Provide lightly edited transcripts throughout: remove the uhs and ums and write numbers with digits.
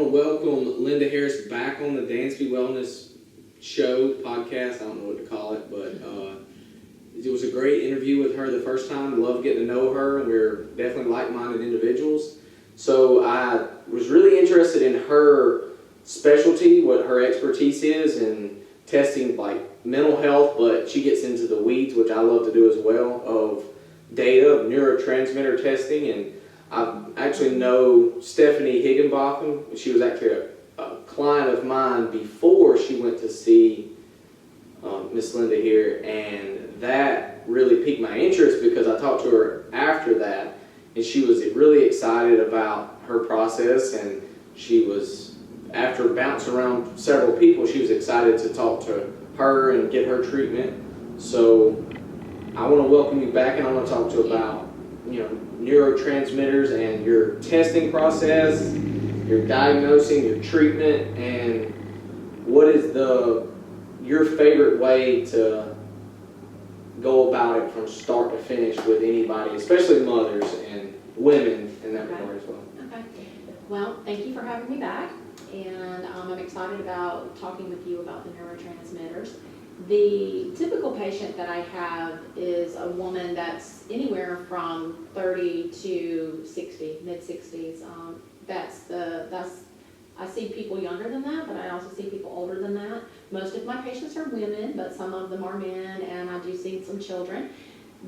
want to welcome Lynda Harrison back on the Dansby Wellness Show podcast. I don't know what to call it, but it was a great interview with her the first time. Love getting to know her. We're definitely like-minded individuals. So I was really interested in her specialty, what her expertise is in testing like mental health, but she gets into the weeds, which I love to do as well, of data, of neurotransmitter testing. And I actually know Stephanie Higginbotham. She was actually a client of mine before she went to see Miss Lynda here, and that really piqued my interest because I talked to her after that, and she was really excited about her process, and she was, after bouncing around several people, she was excited to talk to her and get her treatment. So I want to welcome you back, and I want to talk to you about, neurotransmitters and your testing process, your diagnosing, your treatment, and what is your favorite way to go about it from start to finish with anybody, especially mothers and women in that regard as well. Okay. Well, thank you for having me back, and I'm excited about talking with you about the neurotransmitters. The typical patient that I have is a woman that's anywhere from 30 to 60, mid-60s. I see people younger than that, but I also see people older than that. Most of my patients are women, but some of them are men, and I do see some children.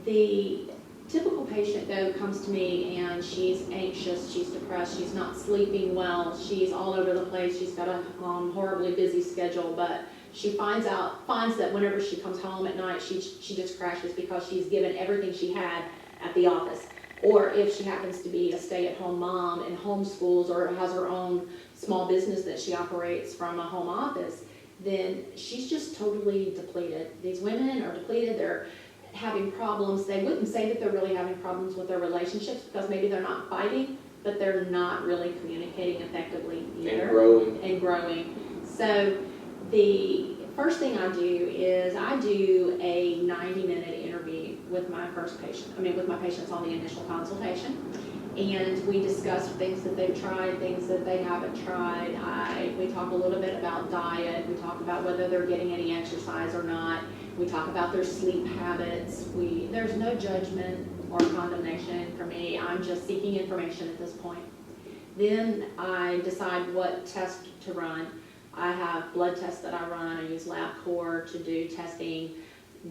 The typical patient, though, comes to me and she's anxious, she's depressed, she's not sleeping well, she's all over the place, she's got a horribly busy schedule, but she finds that whenever she comes home at night, she just crashes because she's given everything she had at the office. Or if she happens to be a stay-at-home mom and homeschools or has her own small business that she operates from a home office, then she's just totally depleted. These women are depleted. They're having problems. They wouldn't say that they're really having problems with their relationships because maybe they're not fighting, but they're not really communicating effectively either. And growing. So the first thing I do is I do a 90-minute interview with my patients on the initial consultation. And we discuss things that they've tried, things that they haven't tried. We talk a little bit about diet. We talk about whether they're getting any exercise or not. We talk about their sleep habits. There's no judgment or condemnation for me. I'm just seeking information at this point. Then I decide what test to run. I have blood tests that I run. I use LabCorp to do testing.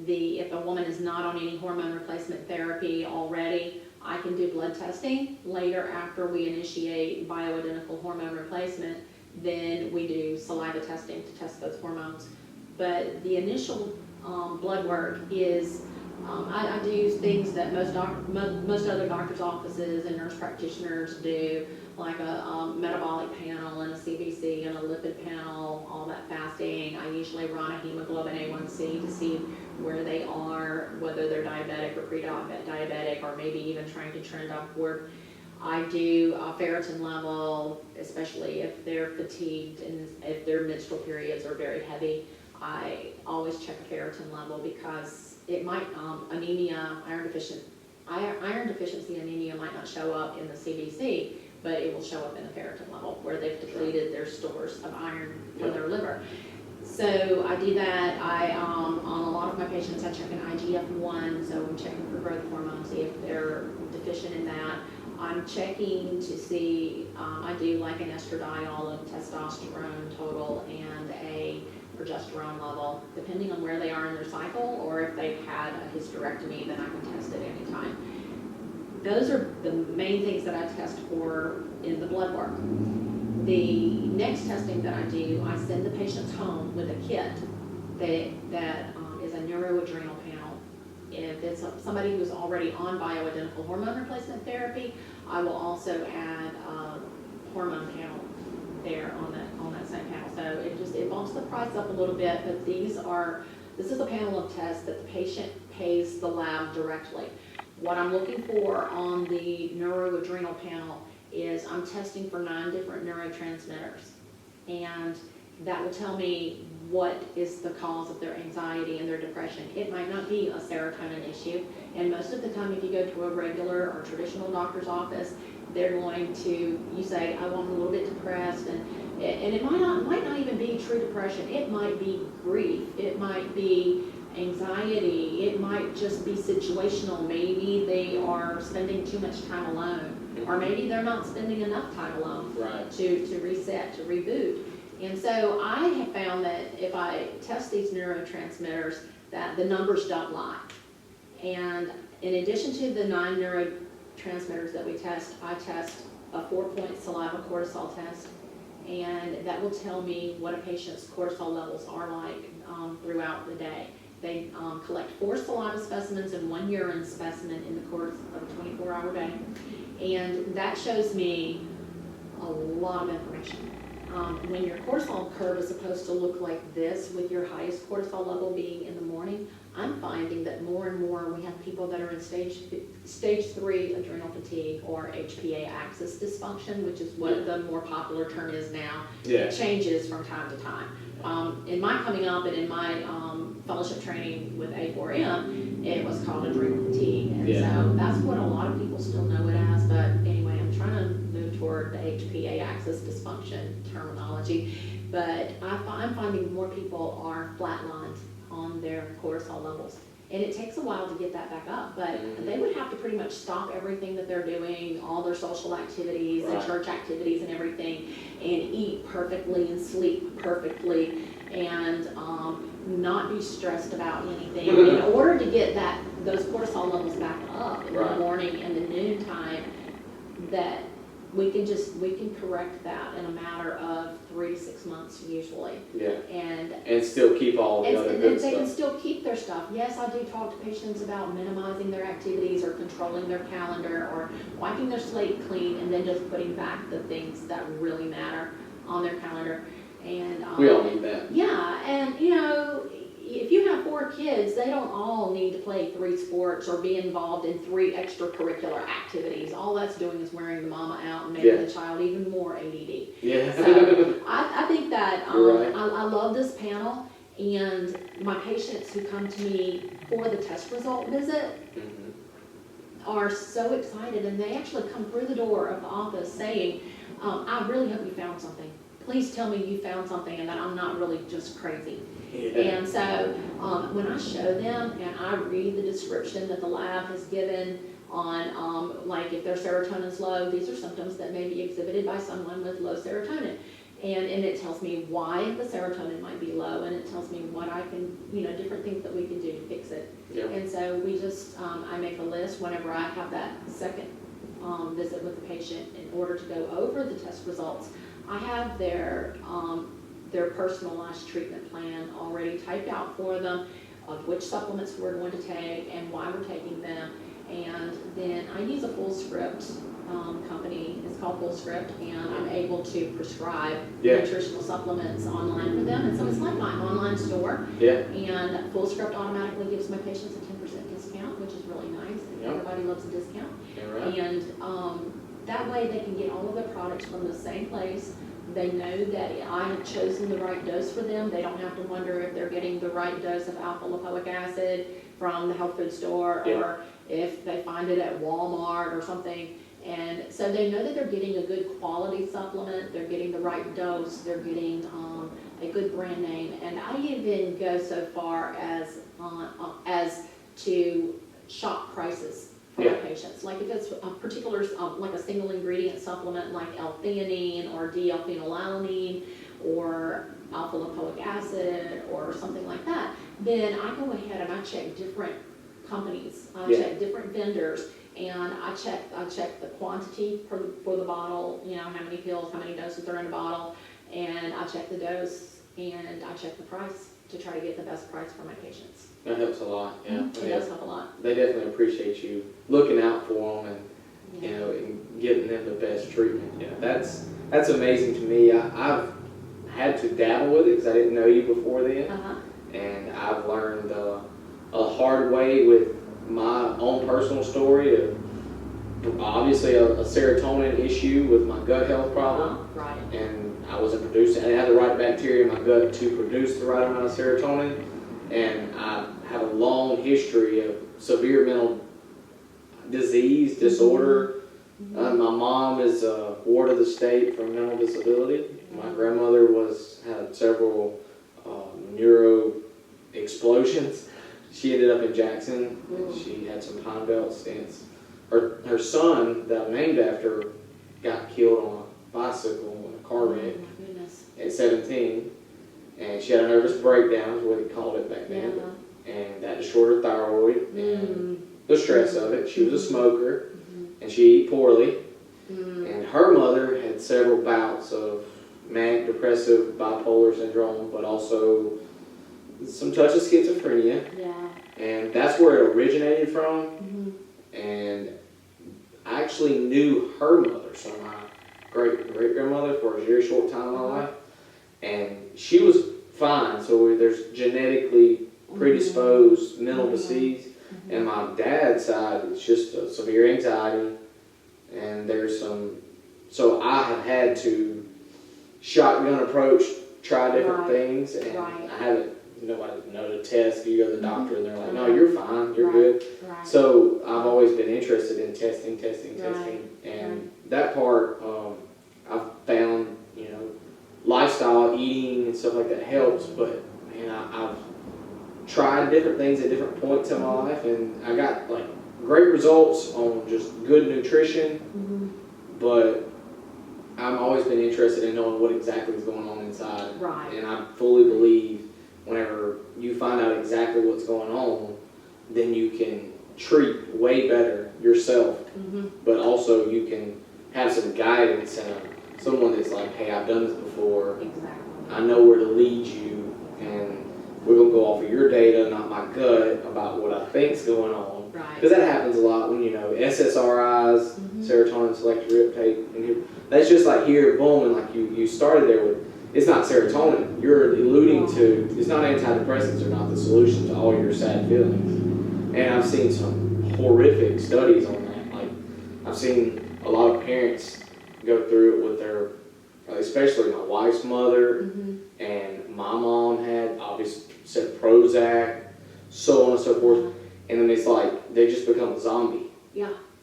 If a woman is not on any hormone replacement therapy already, I can do blood testing. Later, after we initiate bioidentical hormone replacement, then we do saliva testing to test those hormones. But the initial blood work is, I do things that most other doctors' offices and nurse practitioners do, like a metabolic panel and a CBC and a lipid panel, all that fasting. I usually run a hemoglobin A1C to see where they are, whether they're diabetic or pre-diabetic, or maybe even trying to trend upward. I do a ferritin level, especially if they're fatigued and if their menstrual periods are very heavy. I always check a ferritin level because it might, iron deficiency anemia might not show up in the CBC, but it will show up in the ferritin level where they've depleted their stores of iron from their liver. So I do that. On a lot of my patients, I check an IGF-1, so I'm checking for growth hormone, see if they're deficient in that. I'm checking to see, I do like an estradiol, a testosterone total, and a progesterone level, depending on where they are in their cycle, or if they've had a hysterectomy, then I can test at any time. Those are the main things that I test for in the blood work. The next testing that I do, I send the patients home with a kit that is a neuroadrenal panel. If it's somebody who's already on bioidentical hormone replacement therapy, I will also add a hormone panel there on that same panel. So it bumps the price up a little bit, but this is a panel of tests that the patient pays the lab directly. What I'm looking for on the neuroadrenal panel is I'm testing for 9 different neurotransmitters, and that will tell me what is the cause of their anxiety and their depression. It might not be a serotonin issue, and most of the time if you go to a regular or traditional doctor's office, they're going to, you say, I want a little bit depressed, and it might not even be true depression. It might be grief. It might be anxiety. It might just be situational. Maybe they are spending too much time alone, or maybe they're not spending enough time alone to reset, to reboot. And so I have found that if I test these neurotransmitters, that the numbers don't lie. And in addition to the 9 neurotransmitters that we test, I test a 4-point saliva cortisol test, and that will tell me what a patient's cortisol levels are like throughout the day. They collect 4 saliva specimens and 1 urine specimen in the course of a 24-hour day, and that shows me a lot of information. When your cortisol curve is supposed to look like this, with your highest cortisol level being in the morning, I'm finding that more and more we have people that are in stage 3 adrenal fatigue, or HPA axis dysfunction, which is what the more popular term is now. It changes from time to time. In my coming up and in my fellowship training with A4M, it was called adrenal fatigue, and so that's what a lot of people still know it as. But anyway, I'm trying to move toward the HPA axis dysfunction terminology. But I'm finding more people are flatlined on their cortisol levels. And it takes a while to get that back up, but they would have to pretty much stop everything that they're doing, all their social activities and church activities and everything, and eat perfectly and sleep perfectly, and not be stressed about anything in order to get those cortisol levels back up in the morning and the noon time. That we can correct that in a matter of 3 to 6 months usually. And still keep all the other good stuff. They can still keep their stuff. Yes, I do talk to patients about minimizing their activities, or controlling their calendar, or wiping their slate clean, and then just putting back the things that really matter on their calendar. And we all need that. Yeah, and you know, if you have 4 kids, they don't all need to play 3 sports or be involved in 3 extracurricular activities. All that's doing is wearing the mama out and making the child even more ADD. So I think that I love this panel, and my patients who come to me for the test result visit are so excited, and they actually come through the door of the office saying, I really hope you found something. Please tell me you found something and that I'm not really just crazy. And so when I show them and I read the description that the lab has given on, like if their serotonin's low, these are symptoms that may be exhibited by someone with low serotonin. And it tells me why the serotonin might be low, and it tells me what I can, different things that we can do to fix it. And so we just, I make a list whenever I have that second visit with the patient in order to go over the test results. I have their personalized treatment plan already typed out for them, of which supplements we're going to take and why we're taking them. And then I use a full script company. It's called Full Script, and I'm able to prescribe nutritional supplements online for them. And so it's like my online store. And Full Script automatically gives my patients a 10% discount, which is really nice. Everybody loves a discount. And that way they can get all of their products from the same place. They know that I have chosen the right dose for them. They don't have to wonder if they're getting the right dose of alpha lipoic acid from the health food store, or if they find it at Walmart or something. And so they know that they're getting a good quality supplement, they're getting the right dose, they're getting a good brand name. And I even go so far as to shop prices for my patients. Like if it's a particular, like a single ingredient supplement like L-theanine or D-L-phenylalanine or alpha lipoic acid or something like that, then I go ahead and I check different companies, I check different vendors, and I check the quantity for the bottle, how many pills, how many doses are in a bottle, and I check the dose, and I check the price to try to get the best price for my patients. That helps a lot, It does help a lot. They definitely appreciate you looking out for them and, and getting them the best treatment. That's amazing to me. I've had to dabble with it because I didn't know you before then. And I've learned a hard way with my own personal story of obviously a serotonin issue with my gut health problem. And I wasn't producing, I didn't have the right bacteria in my gut to produce the right amount of serotonin. And I have a long history of severe mental disease, disorder, My mom is a ward of the state for mental disability. My grandmother had several neuro explosions. She ended up in Jackson. She had some pine belt stents. Her son, that I named after, got killed on a bicycle in a car wreck at 17. And she had a nervous breakdown, is what he called it back then. And that destroyed her thyroid and the stress of it. She was a smoker and she ate poorly. And her mother had several bouts of manic depressive bipolar syndrome, but also some touch of schizophrenia. And that's where it originated from. And I actually knew her mother, so my great-grandmother, for a very short time in my life. And she was fine, so there's genetically predisposed mental disease. And my dad's side, it's just a severe anxiety. And there's so I have had to shotgun approach, try different things, and I haven't, nobody know to test. You go to the doctor and they're like, no, you're fine, you're good. So I've always been interested in testing. And that part, I've found, lifestyle, eating and stuff like that helps, but man, I've tried different things at different points in my life, and I got like great results on just good nutrition, but I've always been interested in knowing what exactly is going on inside. And I fully believe whenever you find out exactly what's going on, then you can treat way better yourself, but also you can have some guidance and someone that's like, hey, I've done this before. I know where to lead you, and we're going to go off of your data, not my gut, about what I think's going on. Because that happens a lot when, SSRIs, serotonin selective reuptake, that's just like here, boom, and like you started there with, it's not serotonin. You're alluding to, it's not antidepressants are not the solution to all your sad feelings. And I've seen some horrific studies on that. Like, I've seen a lot of parents go through it with their, especially my wife's mother, and my mom had obviously said Prozac, so on and so forth, and then it's like they just become a zombie.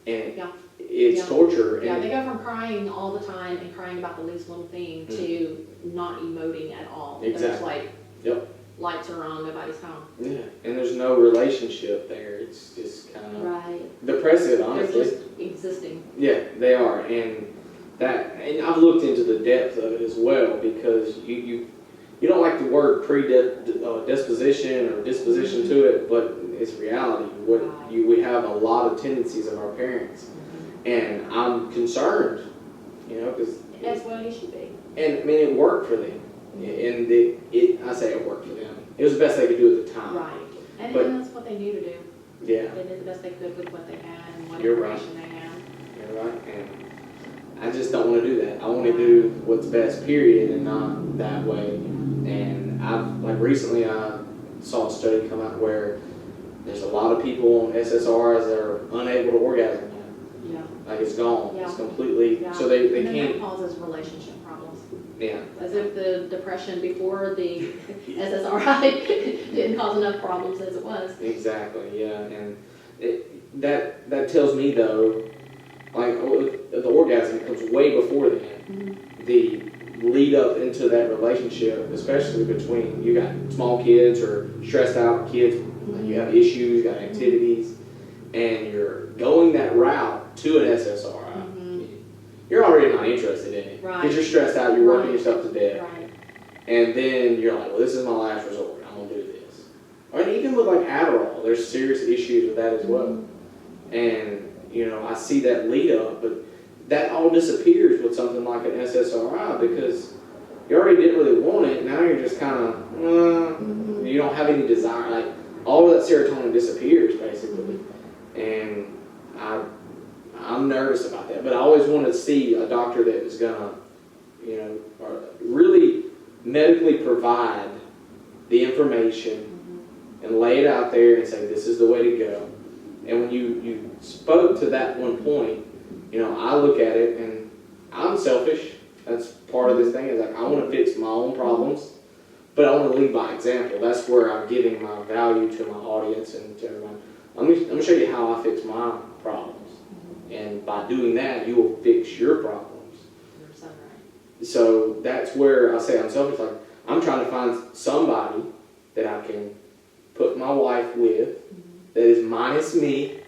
And it's torture. Yeah, they go from crying all the time and crying about the least little thing to not emoting at all. There's like lights are on, nobody's home. Yeah, and there's no relationship there. It's just kind of depressive, honestly. They're just existing. Yeah, they are, and I've looked into the depth of it as well, because you don't like the word predisposition or disposition to it, but it's reality. We have a lot of tendencies of our parents, and I'm concerned, because as well you should be. And I mean, it worked for them, and I say it worked for them. It was the best they could do at the time. And that's what they knew to do. Yeah, they did the best they could with what they had and what You're information they had. You're right, and I just don't want to do that. I want to do what's best, period, and not that way. And recently I saw a study come out where there's a lot of people on SSRIs that are unable to orgasm now. Like it's gone. It's completely, so they can't. That causes relationship problems. Yeah. As if the depression before the SSRI didn't cause enough problems as it was. Exactly, yeah. And that tells me though, like the orgasm comes way before then. The lead up into that relationship, especially between, you got small kids or stressed out kids, you have issues, you got activities, and you're going that route to an SSRI. You're already not interested in it because you're stressed out, you're working yourself to death, and then you're like, well, this is my last resort, I'm gonna do this. And even with like Adderall, there's serious issues with that as well. And I see that lead up, but that all disappears with something like an SSRI because you already didn't really want it. Now you're just kind of, you don't have any desire. Like all of that serotonin disappears basically, and I'm nervous about that. But I always wanted to see a doctor that was gonna, really medically provide the information and lay it out there and say this is the way to go. And when you spoke to that one point, I look at it and I'm selfish. That's part of this thing, is like I want to fix my own problems, but I want to lead by example. That's where I'm giving my value to my audience and to everyone. I'm going to show you how I fix my problems. And by doing that, you will fix your problems. You're so right. So that's where I say I'm selfish. Like, I'm trying to find somebody that I can put my wife with that is minus me,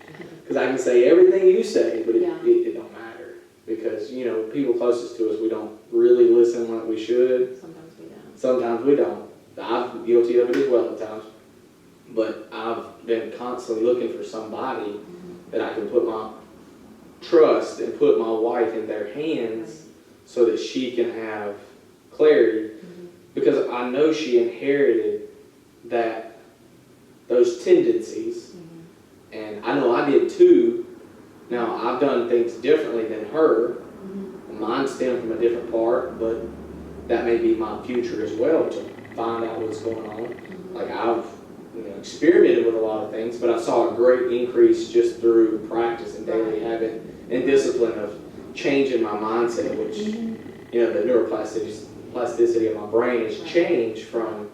because I can say everything you say, but it don't matter. Because, you know, people closest to us, we don't really listen like we should. Sometimes we don't. Sometimes we don't. I'm guilty of it as well at times. But I've been constantly looking for somebody that I can put my trust and put my wife in their hands so that she can have clarity. Because I know she inherited those tendencies, and I know I did too. Now, I've done things differently than her. Mine stem from a different part, but that may be my future as well, to find out what's going on. Like, I've experimented with a lot of things, but I saw a great increase just through practice and daily habit and discipline of changing my mindset, which, the neuroplasticity of my brain has changed from,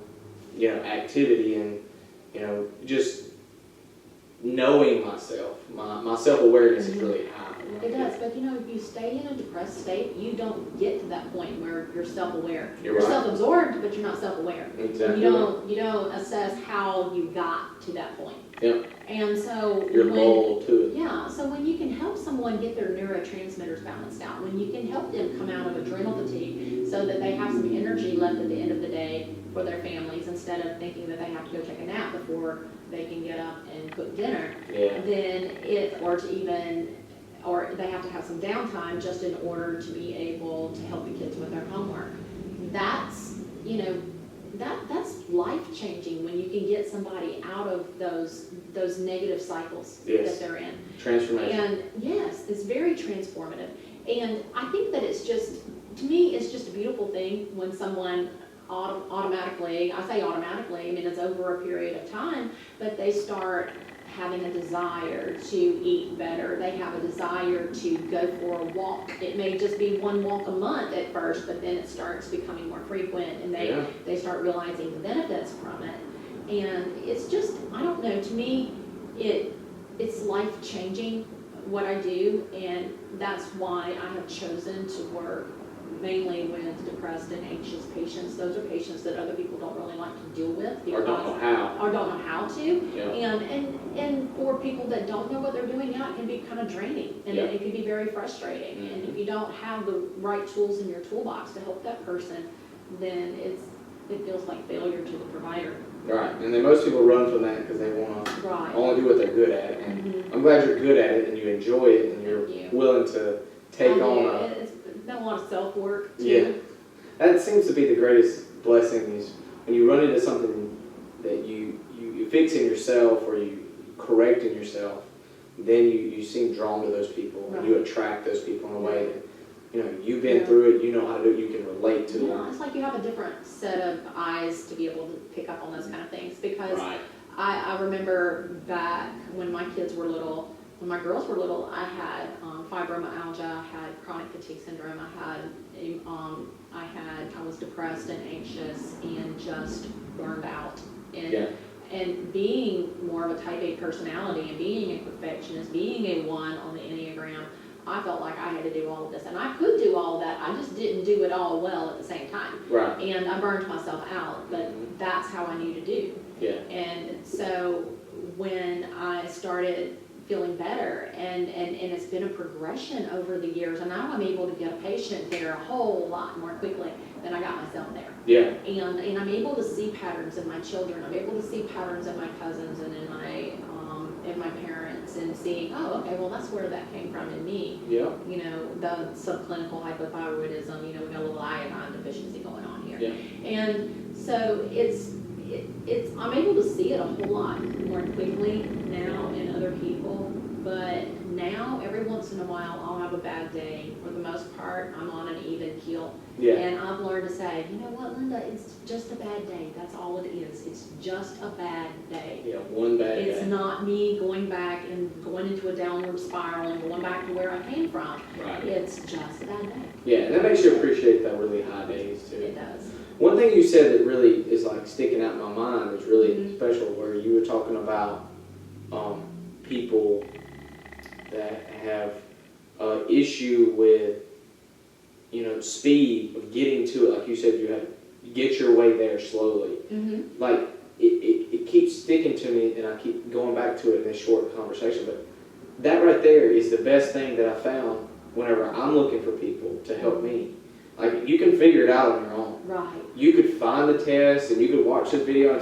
activity and, just knowing myself. My self-awareness is really high. It does, but if you stay in a depressed state, you don't get to that point where you're self-aware. You're right. Self-absorbed, but you're not self-aware. Exactly. You don't assess how you got to that point. Yep. And so You're loyal to it. Yeah, so when you can help someone get their neurotransmitters balanced out, when you can help them come out of adrenal fatigue so that they have some energy left at the end of the day for their families, instead of thinking that they have to go take a nap before they can get up and cook dinner, or they have to have some downtime just in order to be able to help the kids with their homework. That's, that's life-changing when you can get somebody out of those negative cycles that they're in. Transformation. And yes, it's very transformative. And I think that to me, it's just a beautiful thing when someone automatically, I say automatically, I mean it's over a period of time, but they start having a desire to eat better. They have a desire to go for a walk. It may just be one walk a month at first, but then it starts becoming more frequent, and they start realizing the benefits from it. And it's just, I don't know, to me, it's life-changing what I do, and that's why I have chosen to work mainly with depressed and anxious patients. Those are patients that other people don't really like to deal with, or don't know how to. Yeah. And for people that don't know what they're doing, it can be kind of draining, and it can be very frustrating. And if you don't have the right tools in your toolbox to help that person, then it feels like failure to the provider. Right, and then most people run from that because they want to only do what they're good at. And I'm glad you're good at it and you enjoy it and you're willing to take on It's been a lot of self-work too. Yeah, that seems to be the greatest blessing, is when you run into something that you fix in yourself or you correct in yourself, then you seem drawn to those people and you attract those people in a way that you've been through it, you know how to do it, you can relate to them. It's like you have a different set of eyes to be able to pick up on those kind of things, because I remember back when my kids were little, when my girls were little, I had fibromyalgia, I had chronic fatigue syndrome, I was depressed and anxious and just burned out. And being more of a type A personality and being a perfectionist, being a 1 on the Enneagram, I felt like I had to do all of this. And I could do all of that, I just didn't do it all well at the same time. Right. And I burned myself out, but that's how I knew to do. Yeah. And so when I started feeling better, and it's been a progression over the years, and now I'm able to get a patient there a whole lot more quickly than I got myself there. Yeah. And I'm able to see patterns in my children, I'm able to see patterns in my cousins and in my parents, and seeing, oh, okay, well that's where that came from in me. Yeah. The subclinical hypothyroidism, we got a little iodine deficiency going on here. Yeah. And so I'm able to see it a whole lot more quickly now in other people, but now every once in a while I'll have a bad day. For the most part, I'm on an even keel. Yeah. And I've learned to say, you know what, Lynda, it's just a bad day. That's all it is. It's just a bad day. Yeah, one bad day. It's not me going back and going into a downward spiral and going back to where I came from. Right. It's just a bad day. Yeah, and that makes you appreciate the really high days too. It does. One thing you said that really is like sticking out in my mind is really special, where you were talking about people that have issue with, speed of getting to it. Like you said, you have to get your way there slowly. Mm-hmm. Like, it keeps sticking to me, and I keep going back to it in this short conversation, but that right there is the best thing that I found whenever I'm looking for people to help me. Like, you can figure it out on your own. Right. You could find the test, and you could watch this video, and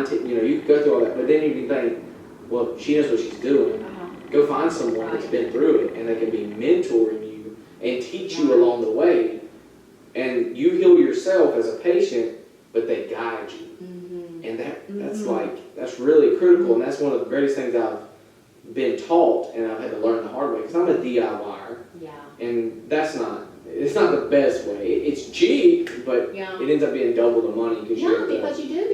say, you could go through all that, but then you can think, well, she knows what she's doing. Go find someone that's been through it, and they can be mentoring you and teach you along the way. And you heal yourself as a patient, but they guide you. Mm-hmm. And that's really critical, and that's one of the greatest things I've been taught, and I've had to learn the hard way, because I'm a DIYer, Yeah. and it's not the best way. It's cheap, but Yeah. it ends up being double the money because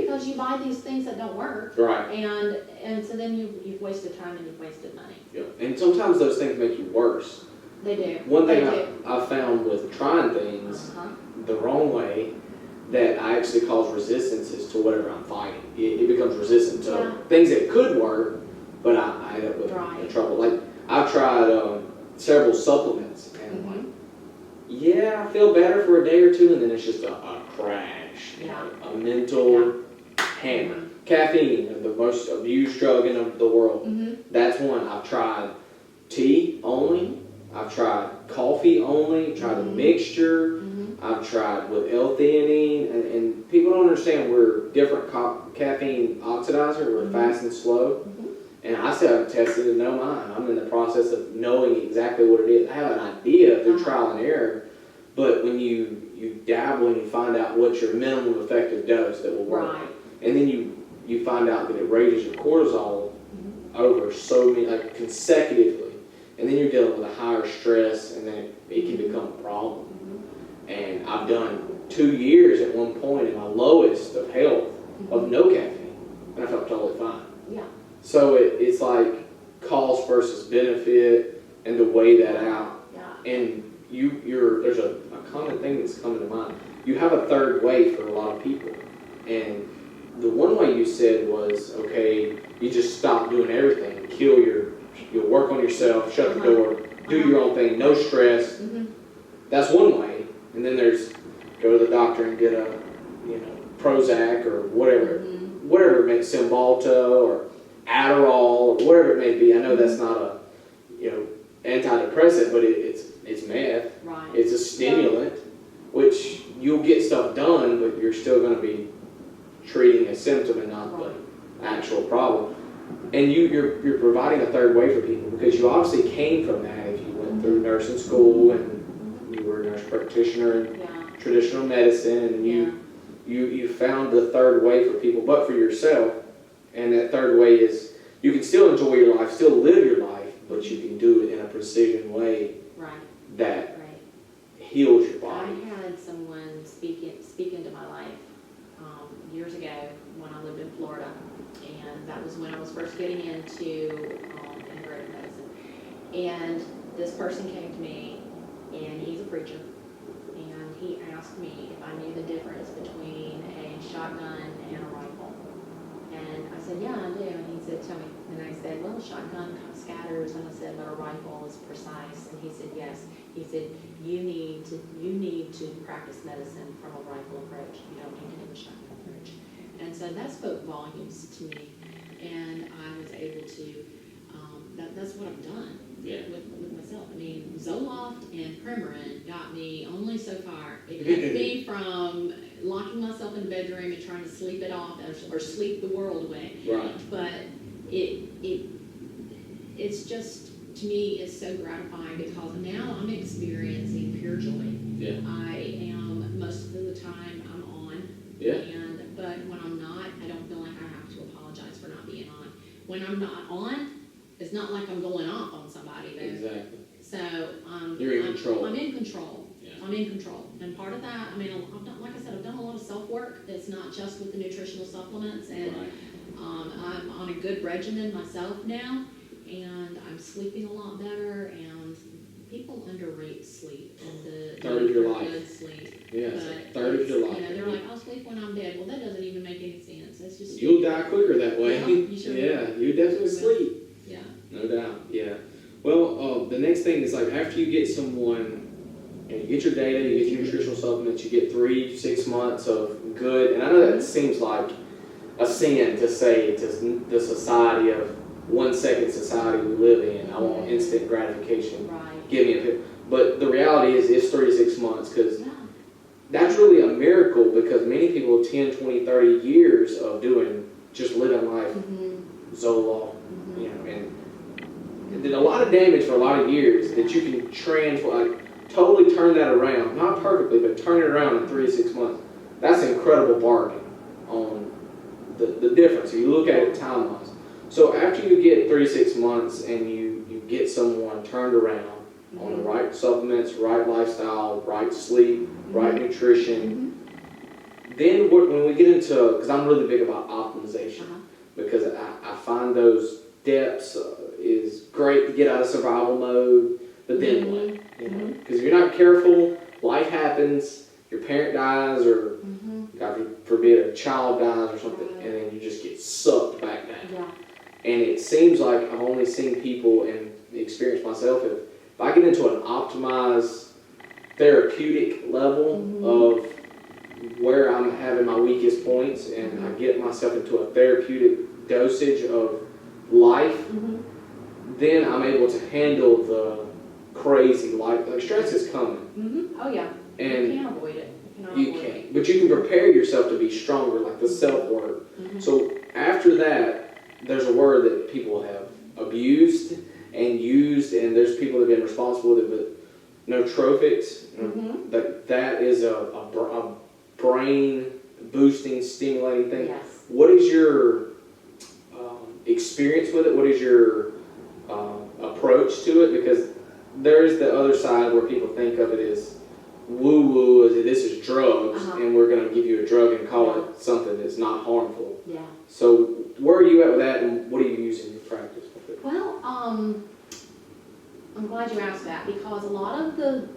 because you buy these things that don't work. Right. And so then you've wasted time and you've wasted money. Yeah. And sometimes those things make you worse. They do. One thing I've found with trying things the wrong way that I actually cause resistances to whatever I'm fighting. It becomes resistant to things that could work, but I end up with trouble. Like, I've tried several supplements, and I'm like, yeah, I feel better for a day or two, and then it's just a crash. A mental hammer. Caffeine, the most abused drug in the world. That's one. I've tried tea only. I've tried coffee only. Tried a mixture. I've tried with L-theanine, and people don't understand we're different caffeine oxidizer. We're fast and slow. And I still haven't tested it, no mine. I'm in the process of knowing exactly what it is. I have an idea through trial and error, but when you dabble and you find out what's your minimum effective dose that will work, and then you find out that it raises your cortisol over so many, like consecutively, and then you're dealing with a higher stress, and then it can become a problem. And I've done 2 years at one point in my lowest of health of no caffeine, and I felt totally fine. Yeah. So it's like cost versus benefit, and to weigh that out. Yeah. And there's a common thing that's coming to mind. You have a third way for a lot of people, and the one way you said was, okay, you just stop doing everything, you'll work on yourself, shut the door, do your own thing, no stress. That's one way. And then there's go to the doctor and get a Prozac or whatever it may, Cymbalta or Adderall or whatever it may be. I know that's not a antidepressant, but it's meth. Right. It's a stimulant, which you'll get stuff done, but you're still going to be treating a symptom and not the actual problem. And you're providing a third way for people, because you obviously came from that. If you went through nursing school and you were a nurse practitioner in traditional medicine, and you found the third way for people, but for yourself. And that third way is you can still enjoy your life, still live your life, but you can do it in a precision way that heals your body. I had someone speak into my life years ago when I lived in Florida, and that was when I was first getting into integrative medicine. And this person came to me, and he's a preacher, and he asked me if I knew the difference between a shotgun and a rifle. And I said, yeah, I do. And he said, tell me. And I said, well, a shotgun kind of scatters. And I said, but a rifle is precise. And he said, yes. He said, you need to practice medicine from a rifle approach. You don't need to do a shotgun approach. And so that spoke volumes to me. And I was able to, that's what I've done with myself. I mean, Zoloft and Premarin got me only so far. It kept me from locking myself in the bedroom and trying to sleep it off or sleep the world away. Right. But it's just, to me, it's so gratifying, because now I'm experiencing pure joy. Yeah. I am, most of the time, I'm on. Yeah. But when I'm not, I don't feel like I have to apologize for not being on. When I'm not on, it's not like I'm going off on somebody, though. Exactly. So You're in control. I'm in control. Yeah. I'm in control. And part of that, I mean, like I said, I've done a lot of self-work. It's not just with the nutritional supplements. And I'm on a good regimen myself now. And I'm sleeping a lot better. And people underrate sleep and the third of your life. Good sleep. Yeah, but third of your life. They're like, I'll sleep when I'm dead. Well, that doesn't even make any sense. That's just You'll die quicker that way. Yeah, you sure you definitely sleep. Yeah. No doubt. Yeah. Well, the next thing is like after you get someone, you get your data, you get your nutritional supplements, you get 3-6 months of good, and I know that seems like a sin to say to the society of 1 second society we live in. I want instant gratification. Right. Give me a pick. But the reality is it's 3 to 6 months because Yeah. that's really a miracle because many people 10, 20, 30 years of doing just living life Zoloft, you know, and did a lot of damage for a lot of years that you can totally turn that around. Not perfectly, but turn it around in 3 to 6 months. That's an incredible bargain on the difference. If you look at it time-wise. So after you get 3 to 6 months and you get someone turned around on the right supplements, right lifestyle, right sleep, right nutrition, then when we get into, because I'm really big about optimization, because I find those depths is great to get out of survival mode, but then what? You know, because if you're not careful, life happens, your parent dies, or God forbid a child dies or something, and then you just get sucked back down. Yeah. And it seems like I've only seen people and experienced myself if I get into an optimized therapeutic level of where I'm having my weakest points and I get myself into a therapeutic dosage of life, then I'm able to handle the crazy life. Like stress is coming. Oh yeah. And you can't avoid it. you can't. But you can prepare yourself to be stronger, like the self-work. So after that, there's a word that people have abused and used, and there's people that have been responsible with it, but nootropics, that is a brain boosting, stimulating thing. Yes. What is your experience with it? What is your approach to it? Because there's the other side where people think of it as woo-woo, as this is drugs, and we're going to give you a drug and call it something that's not harmful. Yeah. So where are you at with that, and what do you use in your practice with it? Well, I'm glad you asked that because a lot of the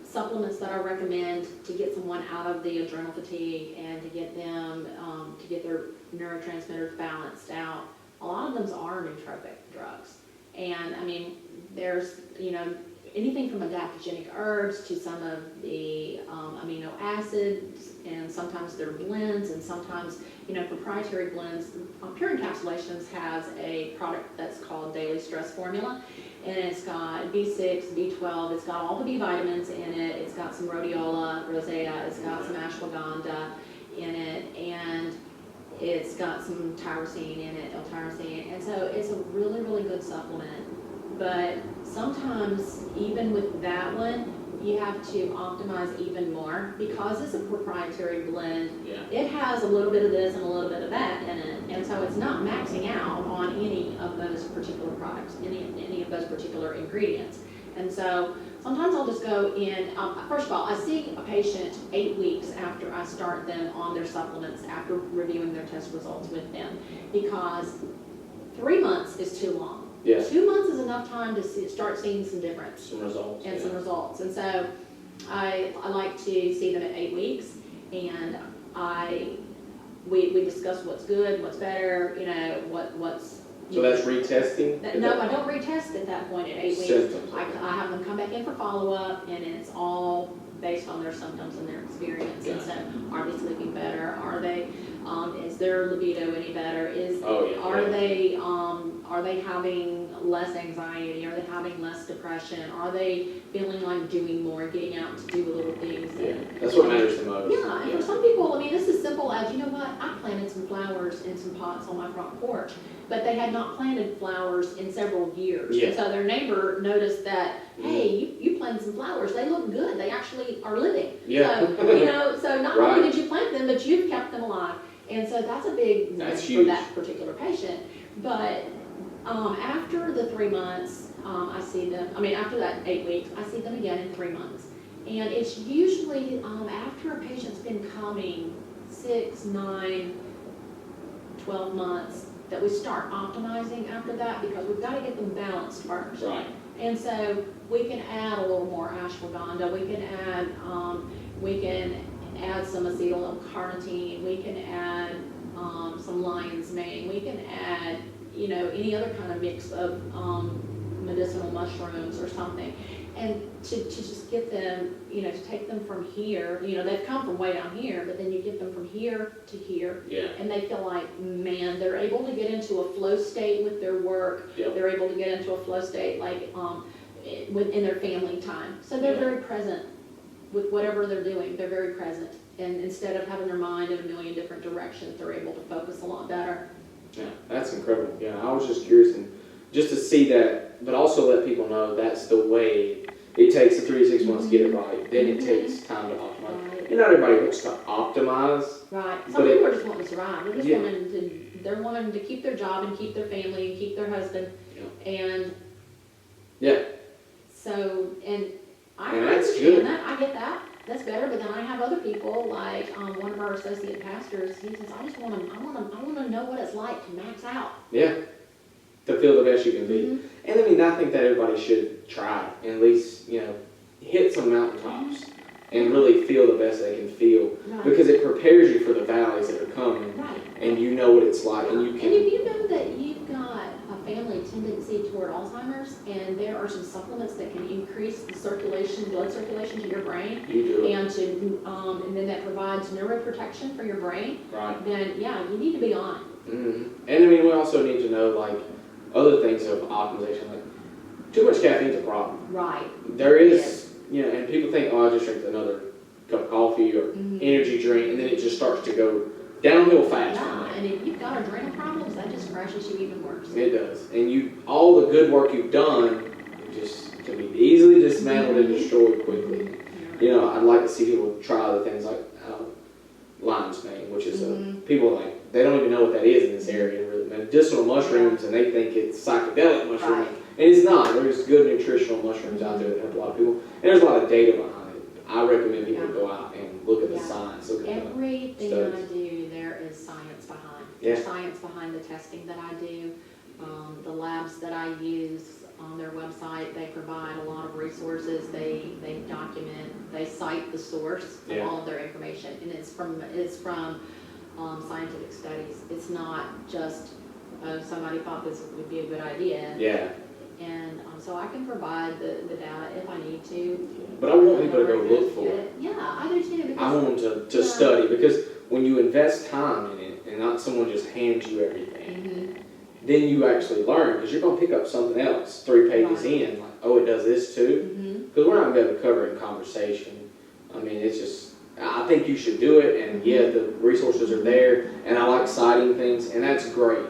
supplements that I recommend to get someone out of the adrenal fatigue and to get them to get their neurotransmitters balanced out, a lot of them are nootropic drugs. And I mean, there's, anything from adaptogenic herbs to some of the amino acids, and sometimes they're blends, and sometimes, proprietary blends. Pure Encapsulations has a product that's called Daily Stress Formula, and it's got B6, B12, it's got all the B vitamins in it, it's got some rhodiola, rosea, it's got some ashwagandha in it, and it's got some tyrosine in it, L-tyrosine, and so it's a really, really good supplement. But sometimes, even with that one, you have to optimize even more because it's a proprietary blend. Yeah. It has a little bit of this and a little bit of that in it, and so it's not maxing out on any of those particular products, any of those particular ingredients. And so sometimes I'll just go in, first of all, I see a patient 8 weeks after I start them on their supplements, after reviewing their test results with them, because 3 months is too long. Yes. 2 months is enough time to start seeing some difference. Some results. And some results. And so I like to see them at 8 weeks, and we discuss what's good, what's better, what's... So that's retesting? No, I don't retest at that point at 8 weeks. Symptoms. I have them come back in for follow-up, and it's all based on their symptoms and their experience. And so, are they sleeping better? Are they, is their libido any better? Are they having less anxiety? Are they having less depression? Are they feeling like doing more, getting out to do little things? Yeah, that's what matters the most. Yeah, and for some people, this is simple as, I planted some flowers in some pots on my front porch, but they had not planted flowers in several years. Yeah. And so their neighbor noticed that, hey, you planted some flowers, they look good, they actually are living. Yeah. So not only did you plant them, but you've kept them alive. And so that's a big win for that particular patient. But after the 3 months, I see them, after that 8 weeks, I see them again in 3 months. And it's usually after a patient's been coming 6, 9, 12 months that we start optimizing after that, because we've got to get them balanced first. Right. And so we can add a little more ashwagandha, we can add some acetyl L-carnitine, we can add some lion's mane, we can add any other kind of mix of medicinal mushrooms or something. And to just get them, to take them from here, they've come from way down here, but then you get them from here to here. Yeah. And they feel like, man, they're able to get into a flow state with their work. Yep. They're able to get into a flow state within their family time. So they're very present with whatever they're doing. They're very present. And instead of having their mind in a million different directions, they're able to focus a lot better. Yeah, that's incredible. Yeah, I was just curious and just to see that, but also let people know that's the way it takes the 3 to 6 months to get it right. Then it takes time to optimize. Right. And not everybody wants to optimize. Right. But Some people are just wanting to survive. They're just Yeah. they're wanting to keep their job and keep their family and keep their husband. Yeah. And Yeah. so, and I And that's understand good. that. I get that. That's better. But then I have other people, like one of our associate pastors. He says, I want to know what it's like to max out. Yeah. To feel the best you can be. Mhm. And I mean, I think that everybody should try, and at least, hit some mountaintops and really feel the best they can feel. Right. Because it prepares you for the valleys that are coming, Right. and you know what it's like, and you And can. if you know that you've got a family tendency toward Alzheimer's, and there are some supplements that can increase the blood circulation to your brain, You do it. and then that provides neuroprotection for your brain, Right. then yeah, you need to be on it. Mm-hmm. And I mean, we also need to know, like, other things of optimization, like, too much caffeine's a problem. Right. There is, and people think, oh, I just drink another cup of coffee or Mhm. energy drink, and then it just starts to go downhill fast from Yeah, there. and if you've got adrenal problems, that just crashes you even worse. It does. And all the good work you've done just can be easily dismantled and destroyed quickly. I'd like to see people try other things like lion's mane, which is people they don't even know what that is in this area. Really, medicinal mushrooms, and they think it's psychedelic mushrooms, Right. and it's not. There's good nutritional mushrooms out there that help a lot of people, and there's a lot of data behind it. I recommend people go out and look at the Yeah. science. Look at Everything studies. I do, there is science behind. Yeah. There's science behind the testing that I do. The labs that I use on their website, they provide a lot of resources. They document, they cite the source of Yeah. all of their information, and it's from scientific studies. It's not just somebody thought this would be a good idea. Yeah, And so I can provide the data if I need to. but I want people to go look for it. Yeah, I do too. I Because want them to study, because when you invest time in it and not someone just hands you everything, then you actually learn, because you're going to pick up something else 3 pages Right. in, like, oh, it does this too? Mhm. Because we're not going to be able to cover it in conversation. I mean, it's just, I think you should do it, and yeah, the resources are there, and I like citing things, and that's great.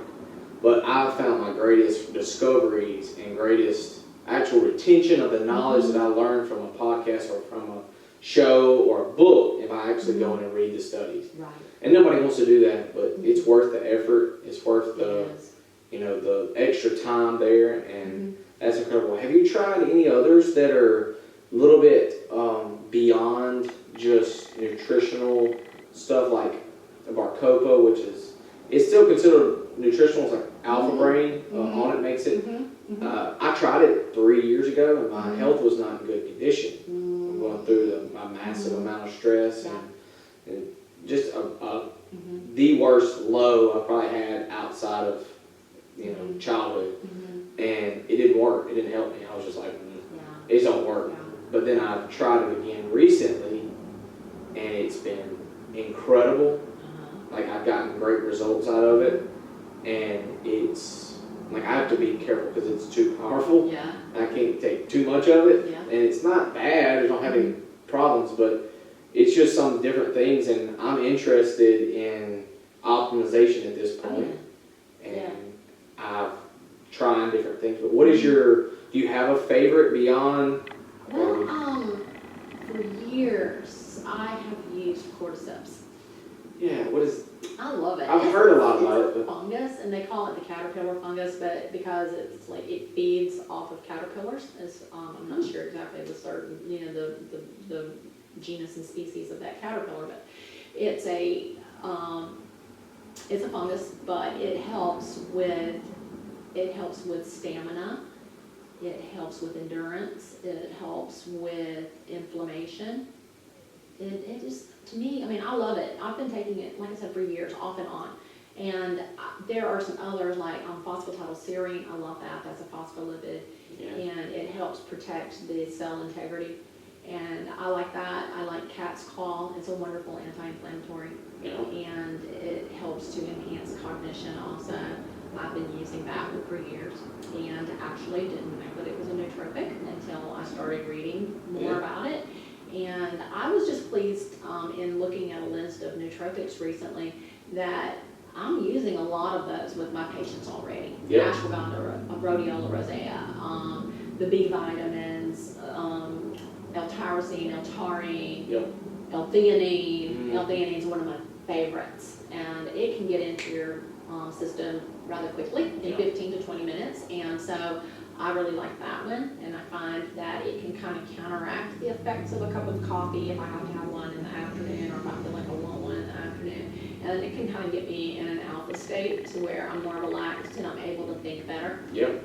But I've found my greatest discoveries and greatest actual retention of the knowledge that I learned from a podcast or from a show or a book if I actually go in and read the studies. Right. And nobody wants to do that, but it's worth the effort. It's worth It the, is. the extra time there, and that's incredible. Have you tried any others that are a little bit beyond just nutritional stuff, like Barcopa, which it's still considered nutritional, it's like Alpha Brain on it makes it. I tried it 3 years ago, and my health was not in good condition. I'm going through a massive amount of stress and just the worst low I probably had outside of childhood, and it didn't work. It didn't help me. I was just like, it don't work. Yeah. But then I've tried it again recently, and it's been incredible. Like, I've gotten great results out of it, and it's like I have to be careful because it's too powerful. Yeah. I can't take too much of it, Yeah. and it's not bad. I don't have any problems, but it's just some different things, and I'm interested in optimization at this point, and I've tried different things. But what is do you have a favorite beyond? Well, for years I have used cordyceps. Yeah, what is? I love it. I've heard a lot about it, It's a but fungus, and they call it the caterpillar fungus, but because it's like it feeds off of caterpillars. I'm not sure exactly the certain, the genus and species of that caterpillar, but it's a fungus, but it helps with stamina. It helps with endurance. It helps with inflammation. It just, to me, I mean, I love it. I've been taking it, like I said, for years, off and on. And there are some others like phosphatidylserine. I love that. That's a phospholipid, Yeah. and it helps protect the cell integrity. And I like that. I like cat's claw. It's a wonderful anti-inflammatory, Yeah. and it helps to enhance cognition also. I've been using that for years, and actually didn't know that it was a nootropic until I started reading more Yeah. about it. And I was just pleased in looking at a list of nootropics recently that I'm using a lot of those with my patients already. Yeah. Ashwagandha, rhodiola rosea, the B vitamins, L-tyrosine, L-taurine, Yep. L-theanine. Mm. L-theanine is one of my favorites, and it can get into your system rather quickly in Yeah. 15 to 20 minutes, and so I really like that one, and I find that it can kind of counteract the effects of a cup of coffee if I have to have one in the afternoon, or if I feel like I want one in the afternoon. And it can kind of get me in an alpha state to where I'm more relaxed and I'm able to think better. Yep.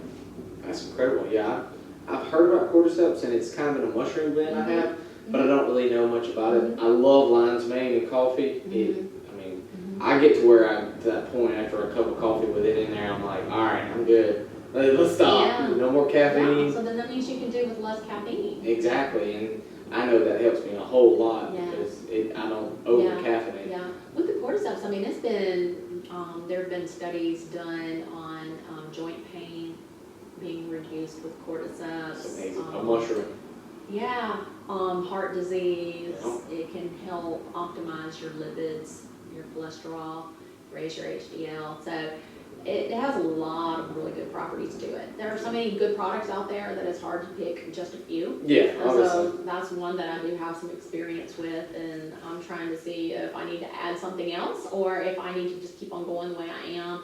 That's incredible. Yeah. I've heard about cordyceps, and it's kind of in a mushroom blend I have, but I don't really know much about it. I love lion's mane and coffee. I get to where I'm to that point after a cup of coffee with it in there, I'm like, all right, I'm good. Let's stop. Yeah. No more caffeine. Yeah, so then that means you can do with less caffeine. Exactly, and I know that helps me a whole lot Yeah. because I don't over caffeinate. Yeah, with the cordyceps, I mean, it's been, there have been studies done on joint pain being reduced with cordyceps. It's amazing. A mushroom. Yeah, heart disease. Yeah. It can help optimize your lipids, your cholesterol, raise your HDL. So it has a lot of really good properties to it. There are so many good products out there that it's hard to pick just a few. Yeah, And obviously. so that's one that I do have some experience with, and I'm trying to see if I need to add something else or if I need to just keep on going the way I am.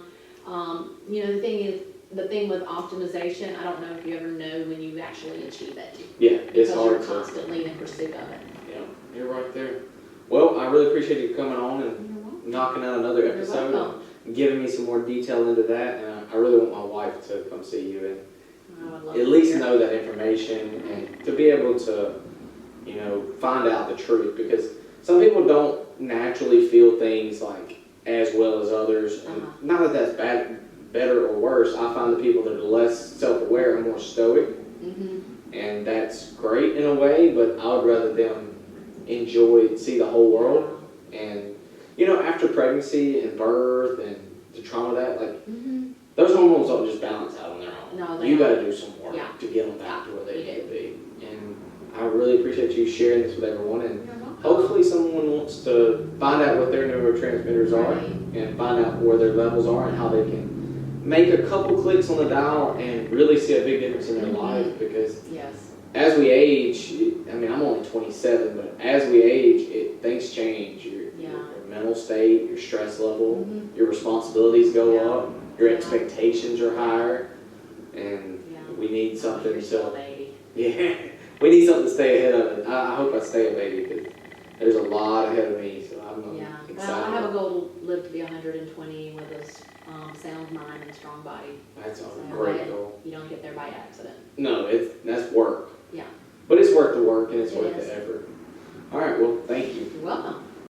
The thing with optimization, I don't know if you ever know when you actually achieve it. Yeah, it's Because hard you're to. constantly in pursuit of it. Yeah, you're right there. Well, I really appreciate you coming on and You're welcome. knocking out another You're episode welcome. and giving me some more detail into that. And I really want my wife to come see you and I would love at to least hear. know that information and to be able to, find out the truth, because some people don't naturally feel things like as well as others. And not that that's bad, better or worse. I find the people that are less self-aware are more stoic, and that's great in a way. But I would rather them see the whole world. And after pregnancy and birth and the trauma of that, those hormones don't just balance out on their own. No, they You got don't. to do some work Yeah. to get them back to where they You need to be. And I really appreciate you sharing this with everyone. And You're welcome. hopefully someone wants to find out what their neurotransmitters are Right. and find out where their levels are and how they can make a couple clicks on the dial and really see a big difference in their life. Because Yes. as we age, I'm only 27, but as we age, things change. Your mental state, your stress level, your responsibilities go Yeah. up, your Yeah. expectations are higher, and we need something You're still a to, baby. we need something to stay ahead of it. I hope I stay a baby, because there's a lot ahead of me, so I'm Yeah. excited. Well, I have a goal to live to be 120 with a sound mind and strong body. That's a So great that goal. You don't get there by accident. No, that's work. Yeah. But it's worth the work and it's It worth is. the effort. All right, well, thank you. You're welcome.